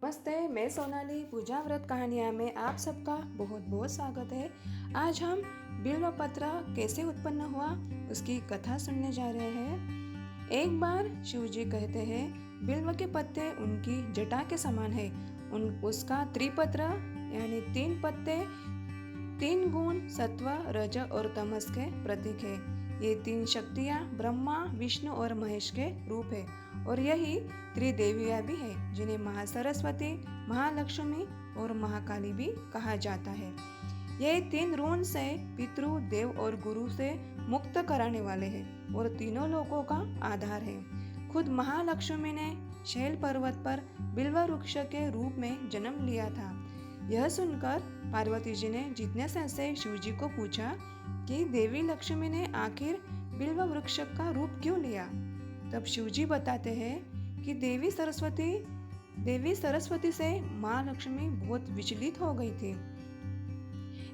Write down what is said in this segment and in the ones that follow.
नमस्ते, मैं सोनाली पूजा व्रत कहानियाँ में आप सबका बहुत बहुत स्वागत है। आज हम बिल्व पत्र कैसे उत्पन्न हुआ उसकी कथा सुनने जा रहे हैं। एक बार शिव जी कहते हैं बिल्व के पत्ते उनकी जटा के समान है। उसका त्रिपत्र यानी 3 पत्ते 3 गुण सत्व रज और तमस के प्रतीक है। ये 3 शक्तियाँ ब्रह्मा विष्णु और महेश के रूप है और यही त्रिदेवियाँ भी है जिन्हें महासरस्वती, महालक्ष्मी और महाकाली भी कहा जाता है। ये 3 ऋण से पितृ, देव और गुरु से मुक्त कराने वाले हैं और तीनों लोगों का आधार है। खुद महालक्ष्मी ने शैल पर्वत पर बिल्व वृक्ष के रूप में जन्म लिया था। यह सुनकर पार्वती जी ने जिज्ञासा से शिव जी को पूछा कि देवी लक्ष्मी ने आखिर बिल्व वृक्ष का रूप क्यों लिया। तब शिव जी बताते हैं कि देवी सरस्वती से माँ लक्ष्मी बहुत विचलित हो गई थी।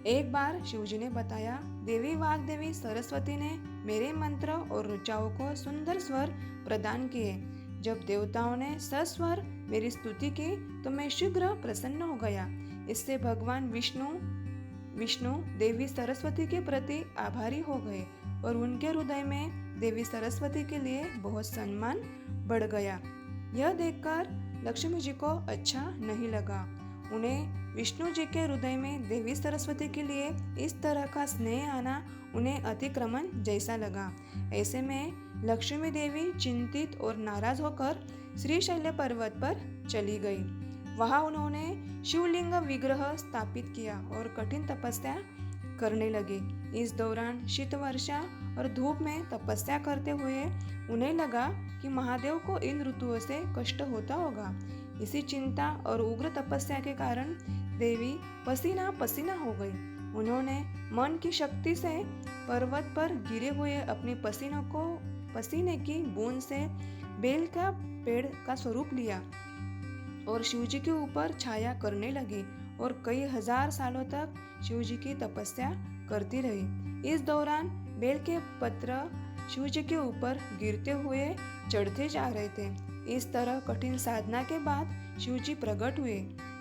एक बार शिव जी ने बताया, देवी वाग्देवी सरस्वती ने मेरे मंत्र और ऋचाओं को सुंदर स्वर प्रदान किए। जब देवताओं ने सस्वर मेरी स्तुति की तो मैं शीघ्र प्रसन्न हो गया। इससे भगवान विष्णु देवी सरस्वती के प्रति आभारी हो गए और उनके हृदय में देवी सरस्वती के लिए बहुत सम्मान बढ़ गया। यह देखकर लक्ष्मी जी को अच्छा नहीं लगा। उन्हें विष्णु जी के हृदय में देवी सरस्वती के लिए इस तरह का स्नेह आना उन्हें अतिक्रमण जैसा लगा। ऐसे में लक्ष्मी देवी चिंतित और नाराज होकर श्रीशैल पर्वत पर चली गई। वहां उन्होंने शिवलिंग विग्रह स्थापित किया और कठिन तपस्या करने लगे। इस दौरान शीत वर्षा और धूप में तपस्या करते हुए उन्हें लगा कि महादेव को इन ऋतुओं से कष्ट होता होगा। इसी चिंता और उग्र तपस्या के कारण देवी पसीना पसीना हो गई। उन्होंने मन की शक्ति से पर्वत पर गिरे हुए अपने पसीने की बूंद से बेल का पेड़ का स्वरूप लिया और शिव जी के ऊपर छाया करने लगी और कई हजार सालों तक शिव जी की तपस्या करती रही। इस दौरान बेल के पत्र शिव जी के ऊपर गिरते हुए चढ़ते जा रहे थे। इस तरह कठिन साधना के बाद शिव जी प्रकट हुए।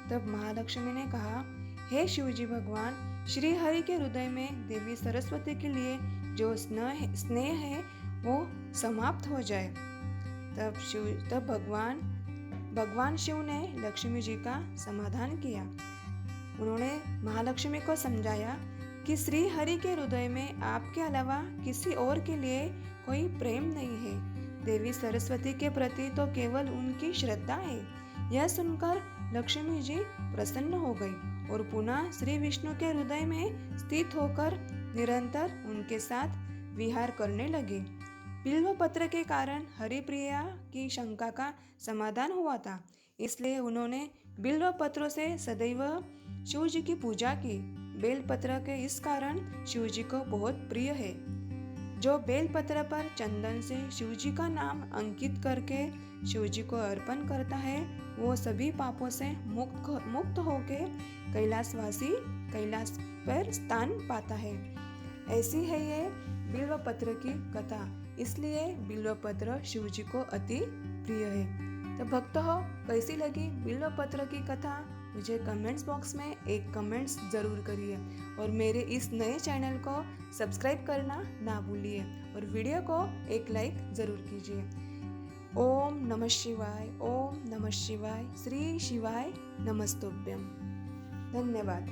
तब महालक्ष्मी ने कहा, हे शिव जी भगवान, श्री हरि के हृदय में देवी सरस्वती के लिए जो स्नेह है वो समाप्त हो जाए। तब भगवान शिव ने लक्ष्मी जी का समाधान किया। उन्होंने महालक्ष्मी को समझाया कि श्री हरि के हृदय में आपके अलावा किसी और के लिए कोई प्रेम नहीं है। देवी सरस्वती के प्रति तो केवल उनकी श्रद्धा है। यह सुनकर लक्ष्मी जी प्रसन्न हो गई और पुनः श्री विष्णु के हृदय में स्थित होकर निरंतर उनके साथ विहार करने लगे। बिल्व पत्र के कारण हरिप्रिया की शंका का समाधान हुआ था, इसलिए उन्होंने बिल्व पत्रों से सदैव शिव जी की पूजा की। बेल पत्र के इस कारण शिव जी को बहुत प्रिय है। जो बेल पत्र पर चंदन से शिव जी का नाम अंकित करके शिव जी को अर्पण करता है वो सभी पापों से मुक्त होके कैलाश पर स्थान पाता है। ऐसी है ये बिल्व पत्र की कथा, इसलिए बिल्व पत्र शिव जी को अति प्रिय है। तो भक्त हो, कैसी लगी बिल्व पत्र की कथा मुझे कमेंट्स बॉक्स में एक कमेंट्स ज़रूर करिए और मेरे इस नए चैनल को सब्सक्राइब करना ना भूलिए और वीडियो को एक लाइक ज़रूर कीजिए। ओम नमः शिवाय, श्री शिवाय नमस्तुभ्यम। धन्यवाद।